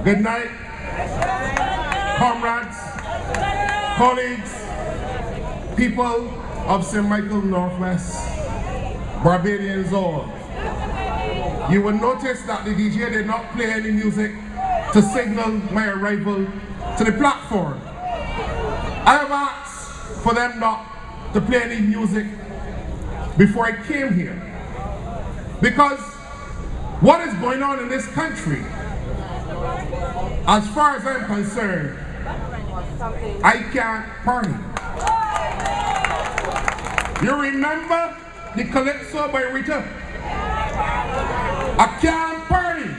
Good night, comrades, colleagues, people of St. Michael Northwest, Barbadians all. You will notice that the DJ did not play any music to signal my arrival to the platform. I have asked for them not to play any music before I came here, because what is going on in this country, as far as I'm concerned, I can't party. You remember the Calypso by Rita? I can't party.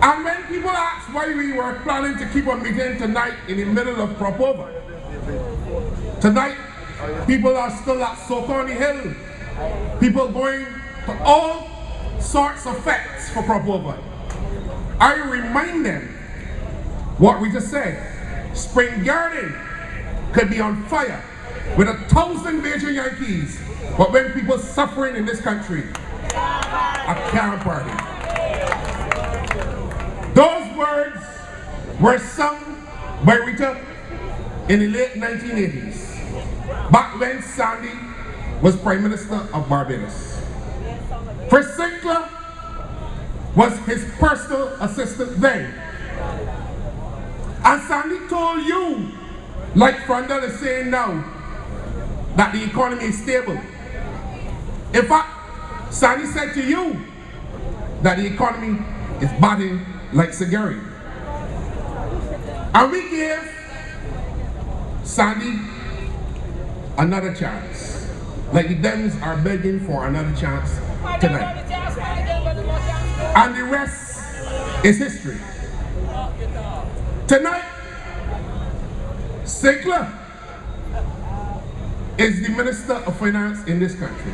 And when people ask why we were planning to keep a meeting tonight in the middle of Crop Over, tonight people are still at Soak on the Hill. People going to all sorts of facts for Crop Over. I remind them what we just said. Spring Garden could be on fire with 1,000 major Yankees, but when people suffering in this country, I can't party. Those words were sung by Rita in the late 1980s, back when Sandy was Prime Minister of Barbados. Chris Sinclair was his personal assistant then. And Sandy told you, like Frandel is saying now, that the economy is stable. In fact, Sandy said to you that the economy is batting like Sagari. And we gave Sandy another chance. Like the Dems are begging for another chance tonight. And the rest is history. Tonight, Sinclair is the Minister of Finance in this country.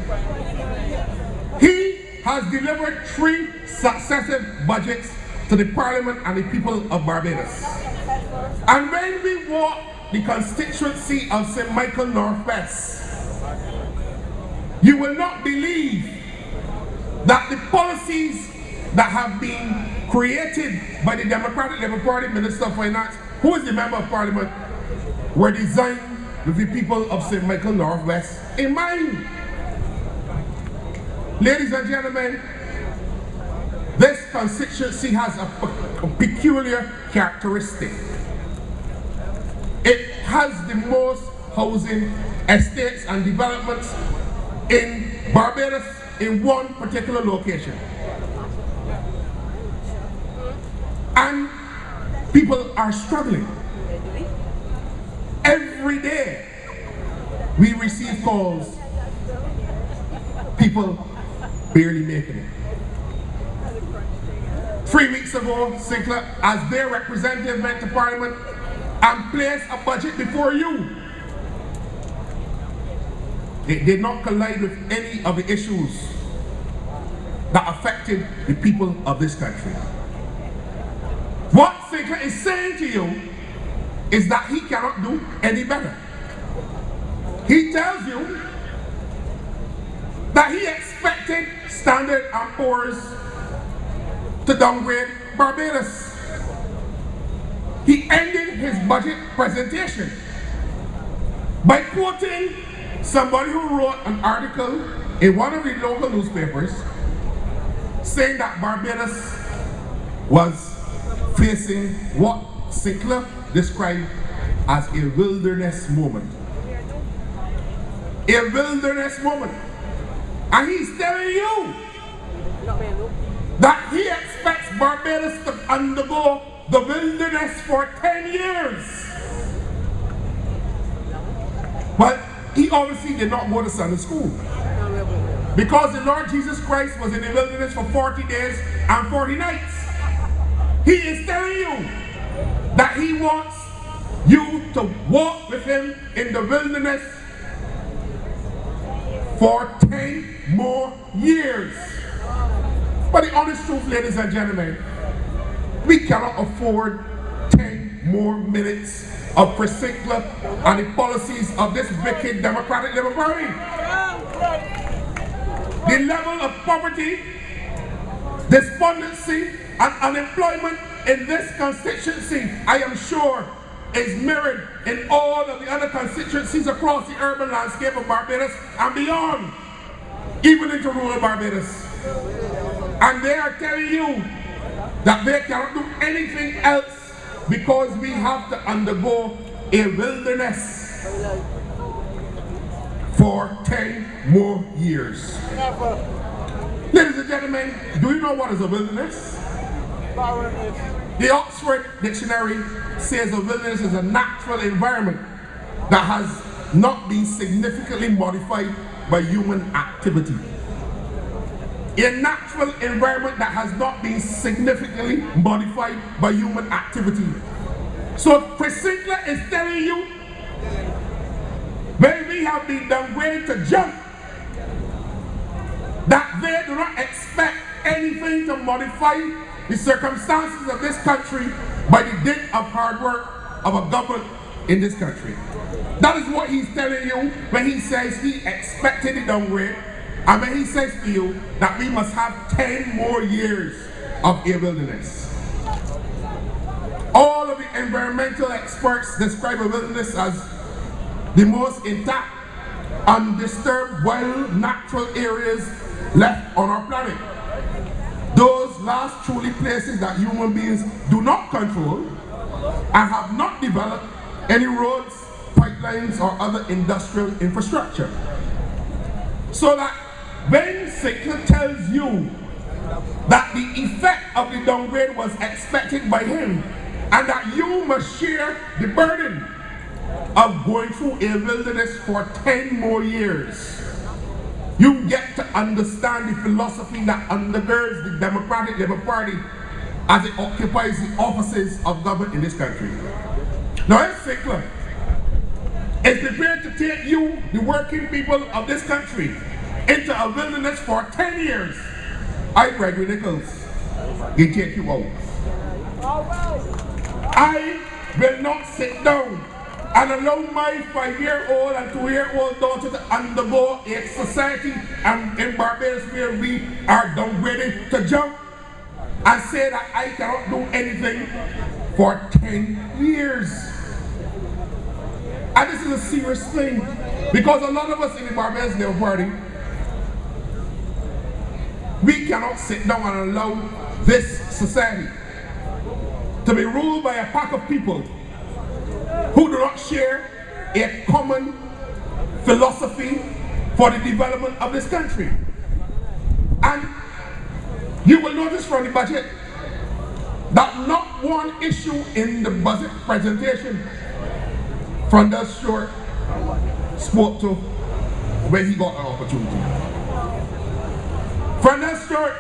He has delivered 3 successive budgets to the Parliament and the people of Barbados. And when we walk the constituency of St. Michael Northwest, you will not believe that the policies that have been created by the Democratic Labour Party Minister of Finance, who is the Member of Parliament, were designed with the people of St. Michael Northwest in mind. Ladies and gentlemen, this constituency has a peculiar characteristic. It has the most housing, estates and developments in Barbados in one particular location. And people are struggling. Every day we receive calls, people barely making it. 3 weeks ago, Sinclair, as their representative, went to Parliament and placed a budget before you. It did not collide with any of the issues that affected the people of this country. What Sinclair is saying to you is that he cannot do any better. He tells you that he expected Standard & Poor's to downgrade Barbados. He ended his budget presentation by quoting somebody who wrote an article in one of the local newspapers saying that Barbados was facing what Sinclair described as a wilderness moment. A wilderness moment. And he's telling you that he expects Barbados to undergo the wilderness for 10 years. But he obviously did not go to Sunday school, because the Lord Jesus Christ was in the wilderness for 40 days and 40 nights. He is telling you that he wants you to walk with him in the wilderness for 10 more years. But the honest truth, ladies and gentlemen, we cannot afford 10 more minutes of Sinclair and the policies of this wicked Democratic Labour Party. The level of poverty, despondency and unemployment in this constituency, I am sure, is mirrored in all of the other constituencies across the urban landscape of Barbados and beyond, even into rural Barbados. And they are telling you that they cannot do anything else because we have to undergo a wilderness for 10 more years. Ladies and gentlemen, do you know what is a wilderness? The Oxford Dictionary says a wilderness is a natural environment that has not been significantly modified by human activity. A natural environment that has not been significantly modified by human activity. So Chris Sinclair is telling you, when we have been downgraded to jump, that they do not expect anything to modify the circumstances of this country by the dint of hard work of a government in this country. That is what he's telling you when he says he expected a downgrade, and when he says to you that we must have 10 more years of a wilderness. All of the environmental experts describe a wilderness as the most intact, undisturbed, wild, natural areas left on our planet. Those last truly places that human beings do not control and have not developed any roads, pipelines, or other industrial infrastructure. So that when Sinclair tells you that the effect of the downgrade was expected by him and that you must share the burden of going through a wilderness for 10 more years, you get to understand the philosophy that undergirds the Democratic Labour Party as it occupies the offices of government in this country. Now, if Sinclair is prepared to take you, the working people of this country, into a wilderness for 10 years, I, Gregory Nicholls, will take you out. I will not sit down and allow my 5-year-old and 2-year-old daughter to undergo a society in Barbados where we are downgraded to jump and say that I cannot do anything for 10 years. And this is a serious thing, because a lot of us in the Barbados Labour Party, we cannot sit down and allow this society to be ruled by a pack of people who do not share a common philosophy for the development of this country. And you will notice from the budget that not one issue in the budget presentation Frondell Short spoke to when he got an opportunity. Frondell Short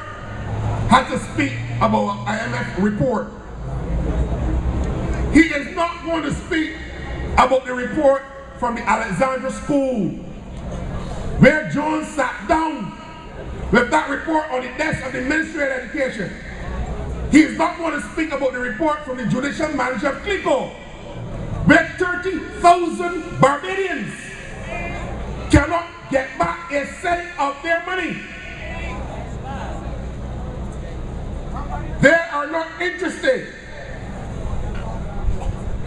had to speak about an IMF report. He is not going to speak about the report from the Alexandra School, where Jones sat down with that report on the desk of the Ministry of Education. He is not going to speak about the report from the judicial manager of Clico, where 30,000 Barbadians cannot get back a cent of their money. They are not interested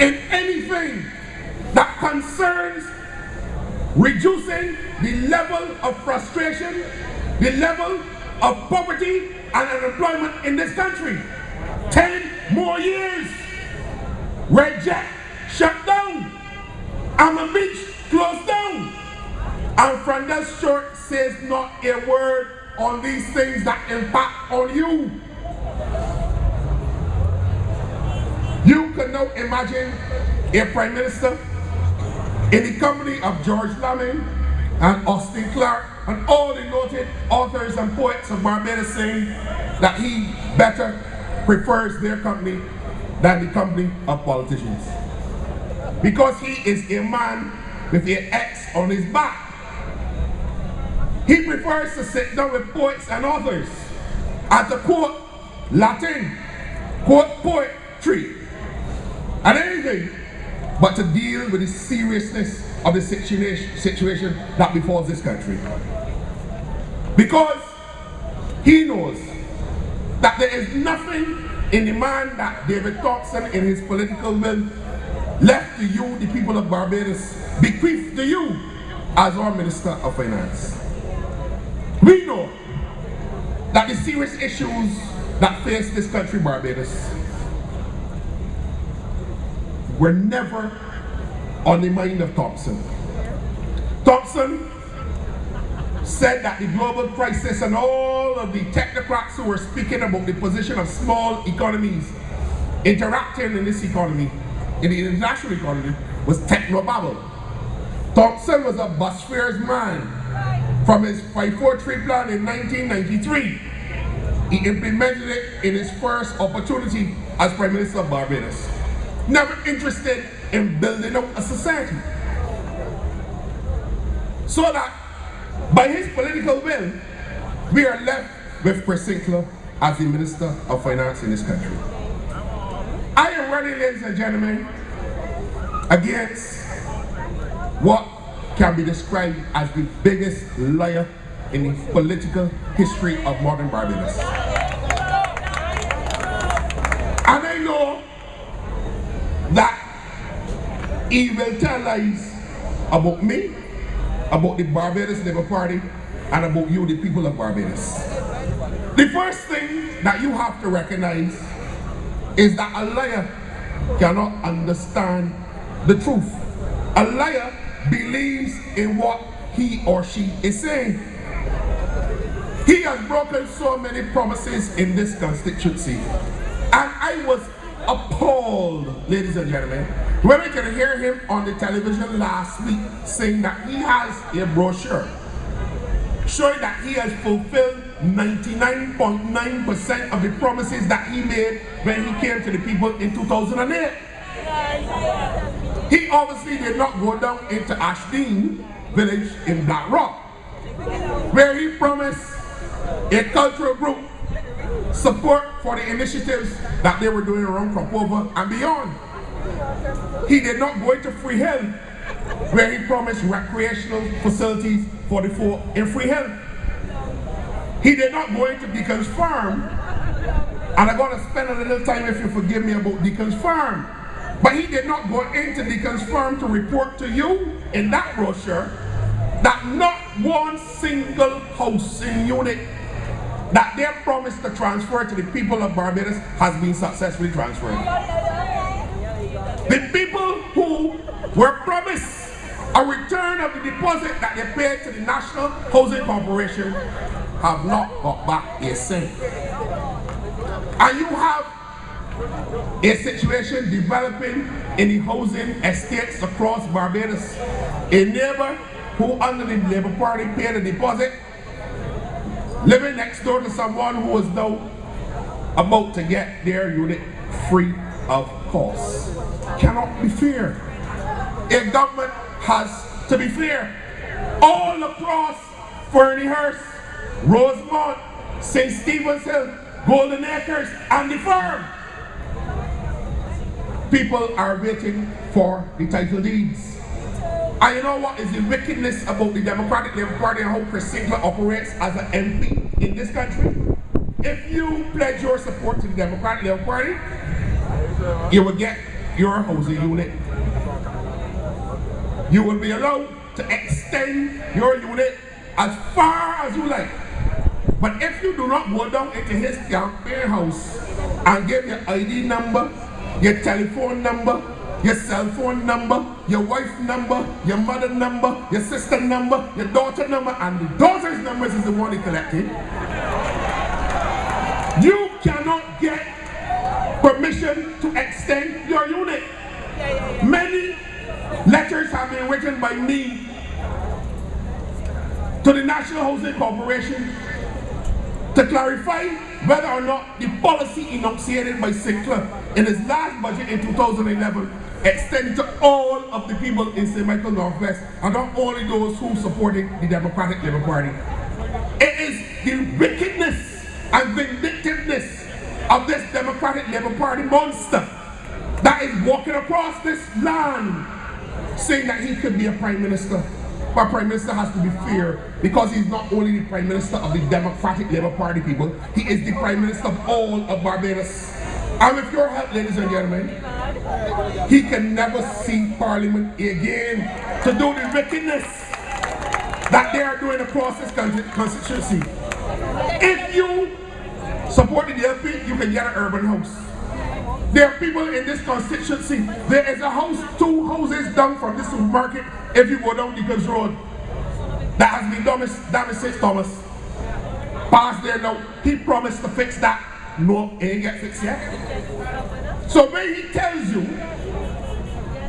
in anything that concerns reducing the level of frustration, the level of poverty and unemployment in this country. 10 more years. Red Jack shut down. Alma Beach closed down. And Frondell Short says not a word on these things that impact on you. You can now imagine a Prime Minister in the company of George Lamin and Austin Clark and all the noted authors and poets of Barbados saying that he better prefers their company than the company of politicians. Because he is a man with an X on his back. He prefers to sit down with poets and authors and to quote Latin, quote poetry, and anything but to deal with the seriousness of the situation that befalls this country. Because he knows that there is nothing in the man that David Thompson in his political will left to you, the people of Barbados, bequeathed to you as our Minister of Finance. We know that the serious issues that face this country, Barbados, were never on the mind of Thompson. Thompson said that the global crisis and all of the technocrats who were speaking about the position of small economies interacting in this economy, in the international economy, was technobabble. Thompson was a bus fares man. From his 543 plan in 1993, he implemented it in his first opportunity as Prime Minister of Barbados. Never interested in building up a society. So that by his political will, we are left with Chris Sinclair as the Minister of Finance in this country. I am ready, ladies and gentlemen, against what can be described as the biggest liar in the political history of modern Barbados. And I know that he will tell lies about me, about the Barbados Labour Party, and about you, the people of Barbados. The first thing that you have to recognize is that a liar cannot understand the truth. A liar believes in what he or she is saying. He has broken so many promises in this constituency, and I was appalled, ladies and gentlemen, when I could hear him on the television last week saying that he has a brochure showing that he has fulfilled 99.9% of the promises that he made when he came to the people in 2008. He obviously did not go down into Ashdean village in Black Rock, where he promised a cultural group support for the initiatives that they were doing around Cropova and beyond. He did not go into Freehill, where he promised recreational facilities for the poor in Freehill. He did not go into Deacons Farm, and I'm going to spend a little time, if you forgive me, about Deacons Farm. But he did not go into Deacons Farm to report to you in that brochure that not one single housing unit that they promised to transfer to the people of Barbados has been successfully transferred. The people who were promised a return of the deposit that they paid to the National Housing Corporation have not got back a cent. And you have a situation developing in the housing estates across Barbados. A neighbor who under the Labour Party paid a deposit, living next door to someone who was now about to get their unit free of cost. Cannot be fair. A government has to be fair. All across Ferniehurst, Rosemont, St. Stephen's Hill, Golden Acres, and the farm, people are waiting for the title deeds. And you know what is the wickedness about the Democratic Labour Party and how Chris Sinclair operates as an MP in this country? If you pledge your support to the Democratic Labour Party, you will get your housing unit. You will be allowed to extend your unit as far as you like. But if you do not go down into his campaign house and give your ID number, your telephone number, your cell phone number, your wife number, your mother number, your sister number, your daughter number, and the daughter's numbers is the one he collected, you cannot get permission to extend your unit. Many letters have been written by me to the National Housing Corporation to clarify whether or not the policy enunciated by Sinclair in his last budget in 2011 extended to all of the people in St. Michael Northwest, and not only those who supported the Democratic Labour Party. It is the wickedness and vindictiveness of this Democratic Labour Party monster that is walking across this land saying that he could be a Prime Minister. But Prime Minister has to be fair, because he's not only the Prime Minister of the Democratic Labour Party people, he is the Prime Minister of all of Barbados. And with your help, ladies and gentlemen, he can never see Parliament again to do the wickedness that they are doing across this constituency. If you support the DLP, you can get an urban house. There are people in this constituency. There is a house, 2 houses down from this supermarket if you go down Deacons Road that has been damaged since Thomas passed there now. He promised to fix that. No, it ain't get fixed yet. So when he tells you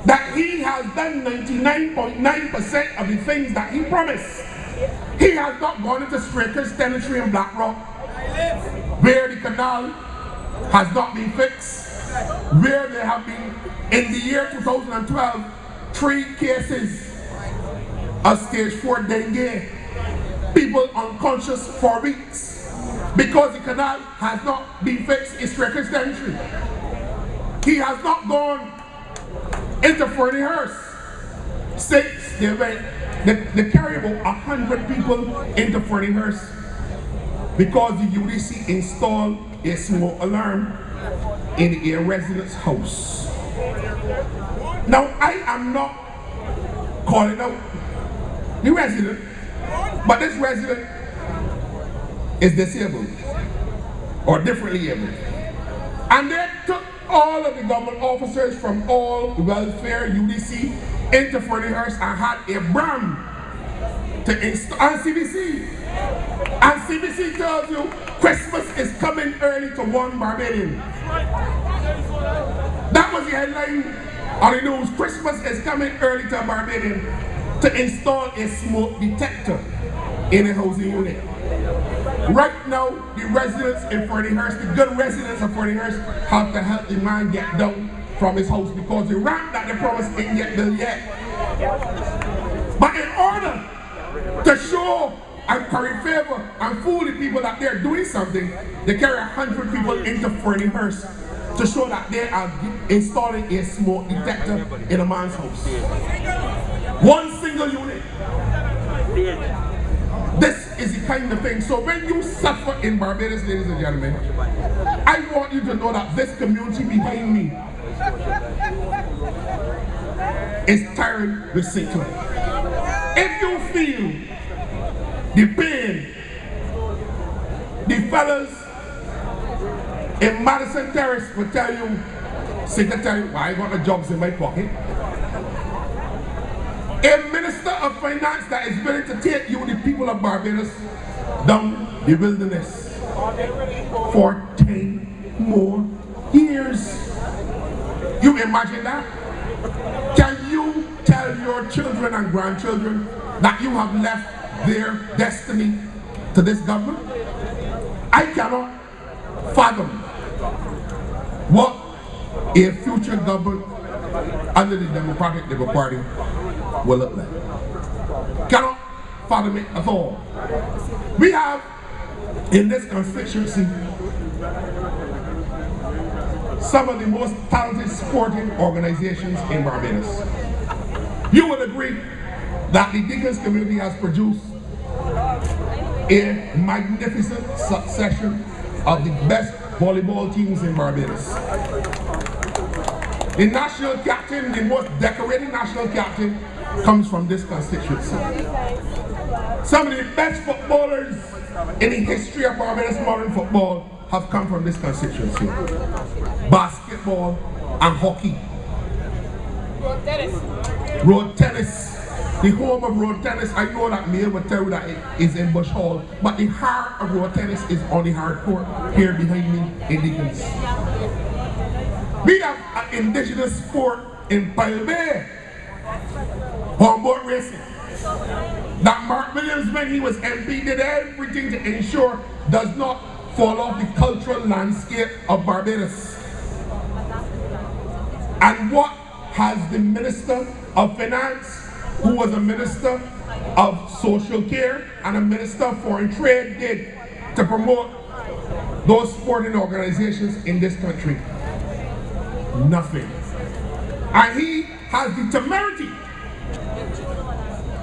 that he has done 99.9% of the things that he promised, he has not gone into Straker's territory in Blackrock, where the canal has not been fixed, where there have been, in the year 2012, 3 cases of stage 4 dengue, people unconscious for weeks, because the canal has not been fixed in Straker's territory. He has not gone into Ferniehurst since they went, they carry about 100 people into Ferniehurst because the UDC installed a smoke alarm in a resident's house. Now, I am not calling out the resident, but this resident is disabled or differently abled. And they took all of the government officers from all welfare UDC into Ferniehurst and had a brand to install on CBC. And CBC tells you Christmas is coming early to one Barbadian. That was the headline on the news. Christmas is coming early to a Barbadian to install a smoke detector in a housing unit. Right now, the residents in Ferniehurst, the good residents of Ferniehurst, have to help the man get down from his house because the ramp that they promised ain't yet built yet. But in order to show and curry favor and fool the people that they're doing something, they carry 100 people into Ferniehurst to show that they are installing a smoke detector in a man's house. One single unit. This is the kind of thing. So when you suffer in Barbados, ladies and gentlemen, I want you to know that this community behind me is tired with Satan. If you feel the pain, the fellas in Madison Terrace will tell you, Secretary, why I got the jobs in my pocket? A minister of finance that is willing to take you, the people of Barbados, down the wilderness for 10 more years. You imagine that? Can you tell your children and grandchildren that you have left their destiny to this government? I cannot fathom what a future government under the Democratic Labour Party will look like. Cannot fathom it at all. We have in this constituency some of the most talented sporting organizations in Barbados. You will agree that the Deacons community has produced a magnificent succession of the best volleyball teams in Barbados. The national captain, the most decorated national captain, comes from this constituency. Some of the best footballers in the history of Barbados modern football have come from this constituency. Basketball and hockey. Road tennis. The home of road tennis, I know that Mayor will tell you that it is in Bush Hall, but the heart of road tennis is on the hard court here behind me in Deacons. We have an indigenous sport in Pile Bay, hornboat racing, that Mark Williams, when he was MP, did everything to ensure does not fall off the cultural landscape of Barbados. And what has the Minister of Finance, who was a Minister of Social Care and a Minister of Foreign Trade, did to promote those sporting organizations in this country? Nothing. And he has the temerity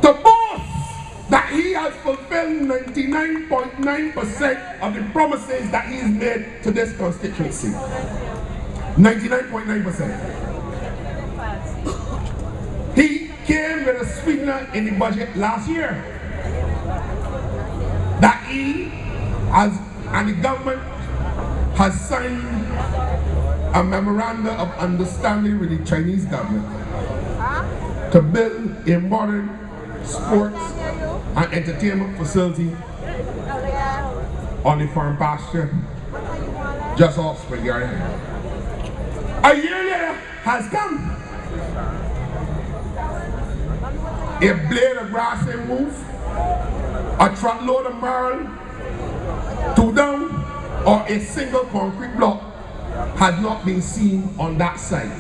to boast that he has fulfilled 99.9% of the promises that he's made to this constituency. 99.9%. He came with a sweetener in the budget last year that he has, and the government has signed a memorandum of understanding with the Chinese government to build a modern sports and entertainment facility on the farm pasture just off Spring Garden. A year later has come. A blade of grass ain't move, a truckload of marl, 2 down, or a single concrete block has not been seen on that site.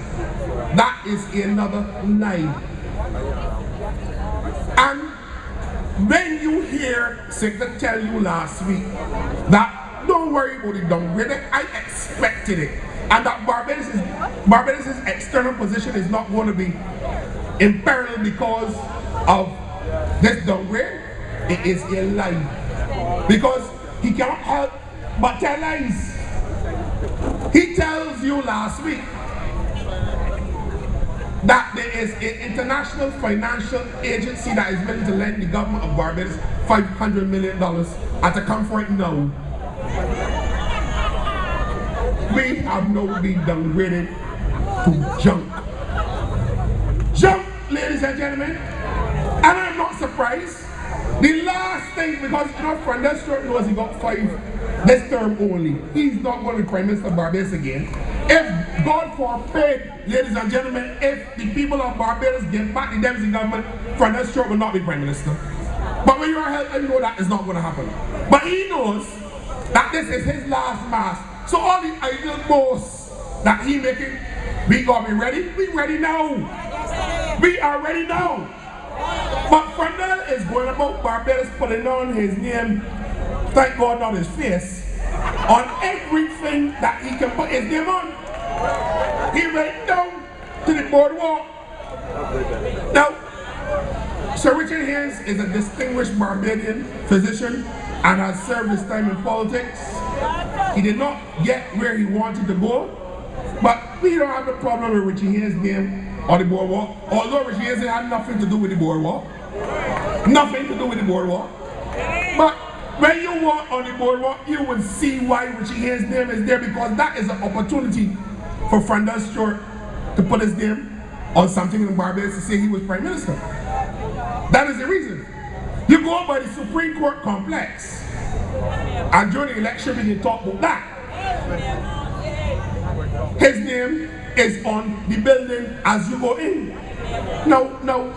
That is another lie. And when you hear Signa tell you last week that don't worry about the downgrade, I expected it. And that Barbados' external position is not going to be imperiled because of this downgrade. It is a lie. Because he cannot help but tell lies. He tells you last week that there is an international financial agency that is willing to lend the government of Barbados $500 million, and to come for it now. We have now been downgraded to junk. Junk, ladies and gentlemen. And I'm not surprised. The last thing, because you know, Fernandez Stewart knows he got 5 this term only. He's not going to be Prime Minister of Barbados again. If, God forbid, ladies and gentlemen, if the people of Barbados get back the Dempsey government, Fernandez Stewart will not be Prime Minister. But when you are helping, you know that is not going to happen. But he knows that this is his last mass. So all the idle boasts that he making, we gonna be ready? We ready now. We are ready now. But Fernandez is going about Barbados putting on his name, thank God not his face, on everything that he can put his name on. He went down to the boardwalk. Now, Sir Richard Haynes is a distinguished Barbadian physician and has served his time in politics. He did not get where he wanted to go, but we don't have a problem with Richard Haynes' name on the boardwalk, although Richard Haynes had nothing to do with the boardwalk. Nothing to do with the boardwalk. But when you walk on the boardwalk, you will see why Richard Haynes' name is there, because that is an opportunity for Fernandez Stewart to put his name on something in Barbados to say he was Prime Minister. That is the reason. You go by the Supreme Court complex, and during the election we can talk about that. His name is on the building as you go in. Now,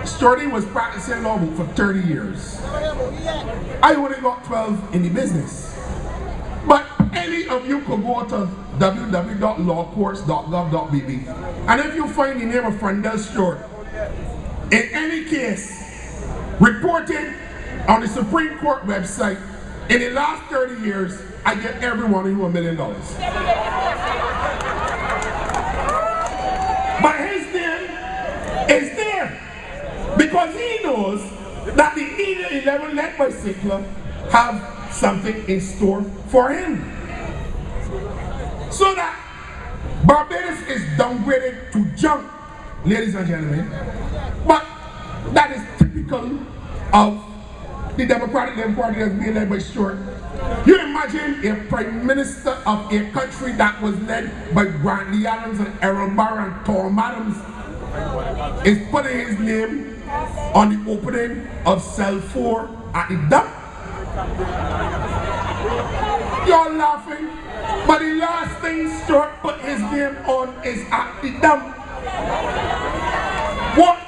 Sturdy was practicing law for 30 years. I only got 12 in the business. But any of you could go to www.lawcourts.gov.bb, and if you find the name of Fernandez Stewart in any case reported on the Supreme Court website in the last 30 years, I get every one of you $1 million. But his name is there because he knows that the E11 led by Signa have something in store for him. So that Barbados is downgraded to junk, ladies and gentlemen. But that is typical of the Democratic Labour Party that's being led by Stewart. You imagine a Prime Minister of a country that was led by Grantley Adams and Errol Barr and Tom Adams is putting his name on the opening of Cell 4 at the dump. You're laughing, but the last thing Stewart put his name on is at the dump. What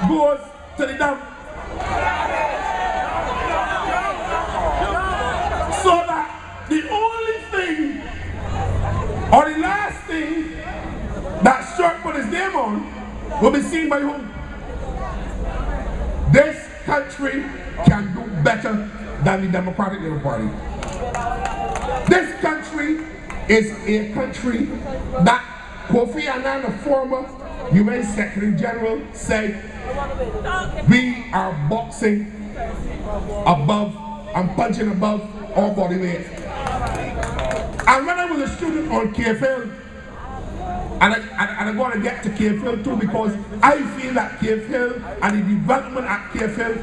goes to the dump? So that the only thing, or the last thing that Stewart put his name on will be seen by whom? This country can do better than the Democratic Labour Party. This country is a country that Kofi Annan, the former UN Secretary General, said we are boxing above and punching above our body weight. And when I was a student on KFL, And I'm going to get to Cave Hill too, because I feel that Cave Hill and the development at Cave Hill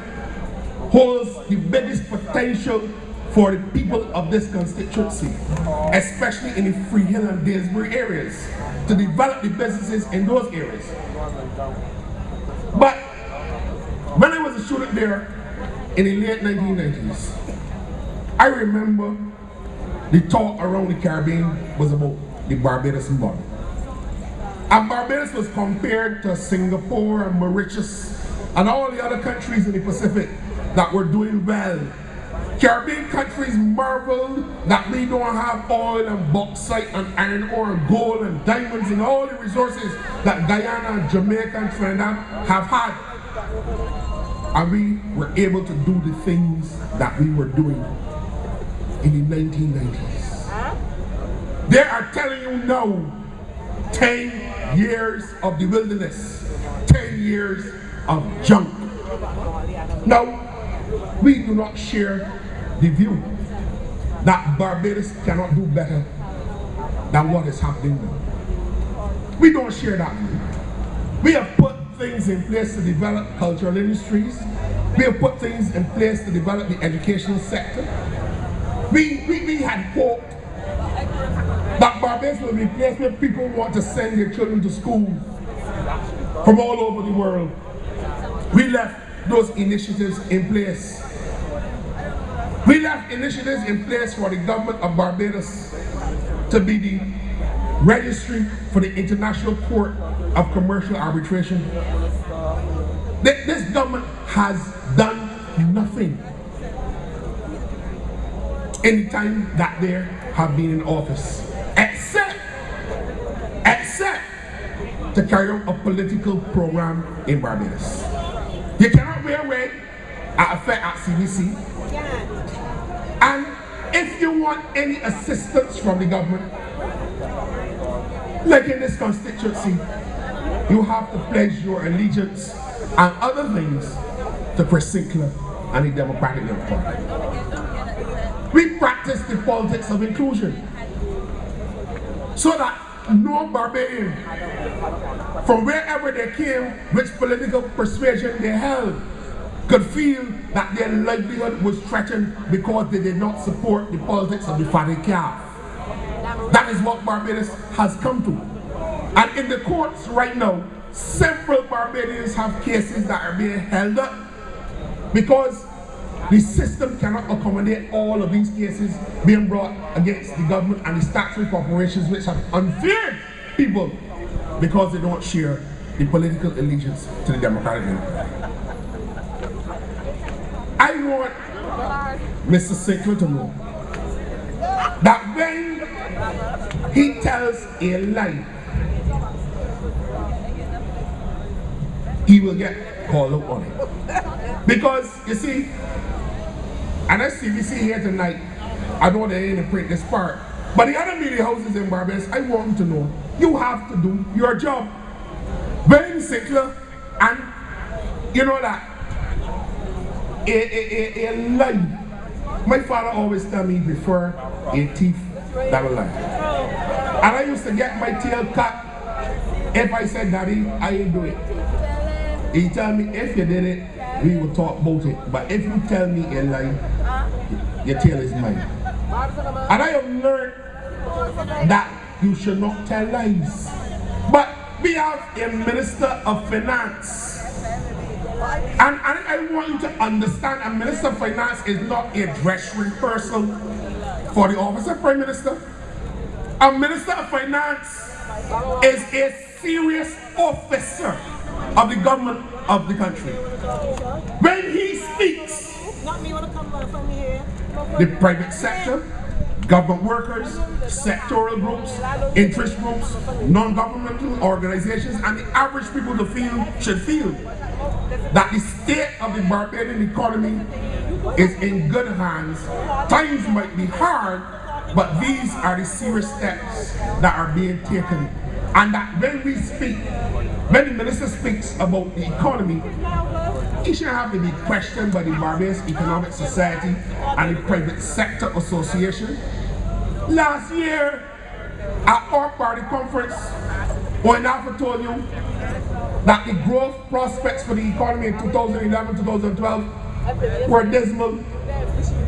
holds the biggest potential for the people of this constituency, especially in the Freehill and Danesbury areas, to develop the businesses in those areas. But when I was a student there in the late 1990s, I remember the talk around the Caribbean was about the Barbados model. And Barbados was compared to Singapore and Mauritius and all the other countries in the Pacific that were doing well. Caribbean countries marveled that we don't have oil and bauxite and iron ore and gold and diamonds and all the resources that Guyana and Jamaica and Trinidad have had. And we were able to do the things that we were doing in the 1990s. They are telling you now, 10 years of the wilderness, 10 years of junk. Now, we do not share the view that Barbados cannot do better than what is happening now. We don't share that view. We have put things in place to develop cultural industries. We have put things in place to develop the educational sector. We had hoped that Barbados will be a place where people want to send their children to school from all over the world. We left those initiatives in place. We left initiatives in place for the government of Barbados to be the registry for the International Court of Commercial Arbitration. This government has done nothing in the time that they have been in office, except to carry out a political program in Barbados. You cannot wear red at a fair at CBC. And if you want any assistance from the government, like in this constituency, you have to pledge your allegiance and other things to Chris Sinclair and the Democratic Young Party. We practice the politics of inclusion so that no Barbadian, from wherever they came, which political persuasion they held, could feel that their livelihood was threatened because they did not support the politics of the fatted calf. That is what Barbados has come to. And in the courts right now, several Barbadians have cases that are being held up because the system cannot accommodate all of these cases being brought against the government and the statutory corporations which have unfair people because they don't share the political allegiance to the Democratic Party. I want Mr. Sinclair to know that when he tells a lie, he will get called up on it. Because, you see, and as CBC here tonight, I don't want to print this part, but the other media houses in Barbados, I want them to know, you have to do your job. Very Sinclair, and you know that, a lie. My father always tell me, prefer a thief than a lie. And I used to get my tail cut if I said, Daddy, I ain't do it. He tell me, if you did it, we will talk about it. But if you tell me a lie, your tail is mine. And I have learned that you should not tell lies. But we have a Minister of Finance. And I want you to understand, a Minister of Finance is not a dress-ring person for the office of Prime Minister. A Minister of Finance is a serious officer of the government of the country. When he speaks, the private sector, government workers, sectoral groups, interest groups, non-governmental organizations, and the average people should feel that the state of the Barbadian economy is in good hands. Times might be hard, but these are the serious steps that are being taken. And that when we speak, when the minister speaks about the economy, he should have to be questioned by the Barbados Economic Society and the Private Sector Association. Last year, at our party conference, Or enough I told you that the growth prospects for the economy in 2011, 2012 were dismal.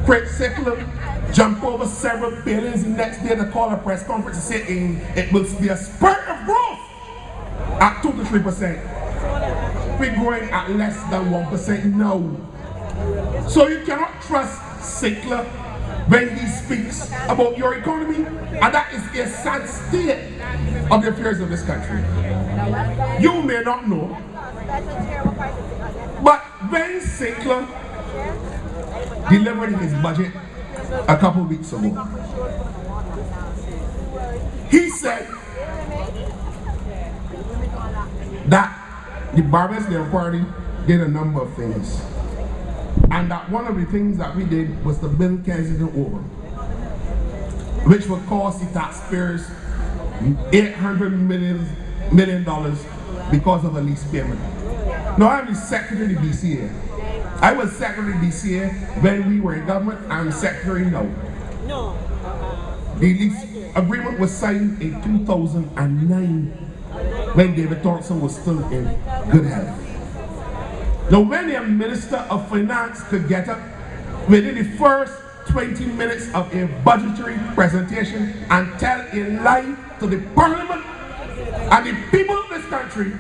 Great secular jump over several billions. The next day they call a press conference and say it will be a spurt of growth at 2 to 3%. We're growing at less than 1% now. So you cannot trust Sickler when he speaks about your economy, and that is a sad state of the affairs of this country. You may not know, but when Sickler delivered his budget a couple weeks ago, he said that the Barbados Labour Party did a number of things, and that one of the things that we did was to build Kensington over, which would cost the taxpayers $800 million because of a lease payment. Now I'm the secretary of the BCA. I was secretary of the BCA when we were in government. I'm secretary now. The lease agreement was signed in 2009 when David Thompson was still in good health. Now when a Minister of Finance could get up within the first 20 minutes of a budgetary presentation and tell a lie to the Parliament and the people of this country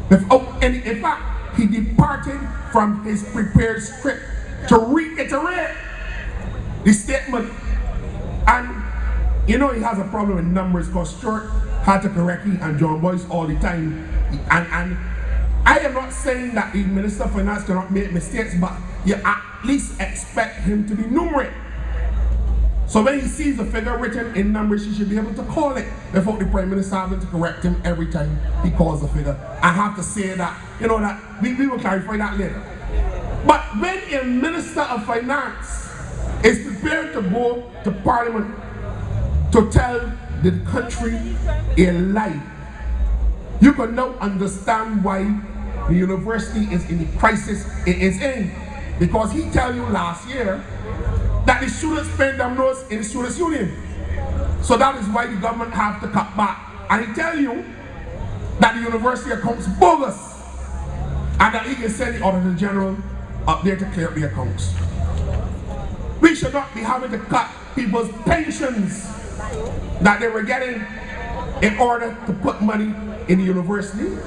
without any impact, he departed from his prepared script to reiterate the statement. And you know he has a problem with numbers because Stuart had to correct me and John Boyce all the time. And I am not saying that the Minister of Finance cannot make mistakes, but you at least expect him to be numerate. So when he sees the figure written in numbers, he should be able to call it without the Prime Minister having to correct him every time he calls the figure. I have to say that, you know, that we will clarify that later. But when a Minister of Finance is prepared to go to Parliament to tell the country a lie, you can now understand why the university is in the crisis it is in. Because he tell you last year that the students spend them nose in the students' union. So that is why the government have to cut back. And he tell you that the university accounts bogus and that he can send the Auditor General up there to clear the accounts. We should not be having to cut people's pensions that they were getting in order to put money in the university.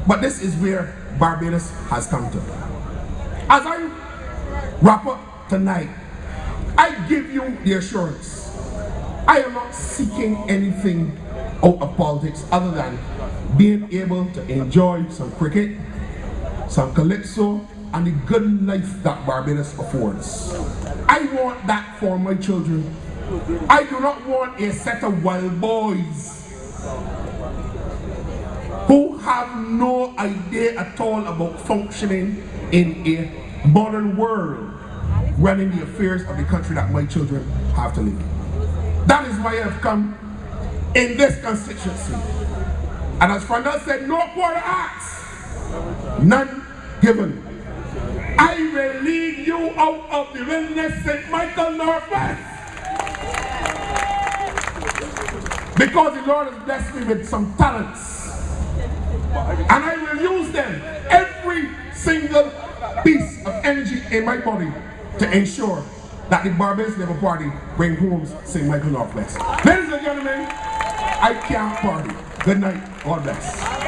But this is where Barbados has come to. As I wrap up tonight, I give you the assurance I am not seeking anything out of politics other than being able to enjoy some cricket, some calypso, and the good life that Barbados affords. I want that for my children. I do not want a set of wild boys who have no idea at all about functioning in a modern world, running the affairs of the country that my children have to live. That is why I have come in this constituency. And as Fernando said, no quarter asked, none given. I will lead you out of the wilderness, St. Michael Northwest, because the Lord has blessed me with some talents. And I will use them, every single piece of energy in my body, to ensure that the Barbados Labour Party bring home St. Michael Northwest. Ladies and gentlemen, I can't party. Good night. God bless.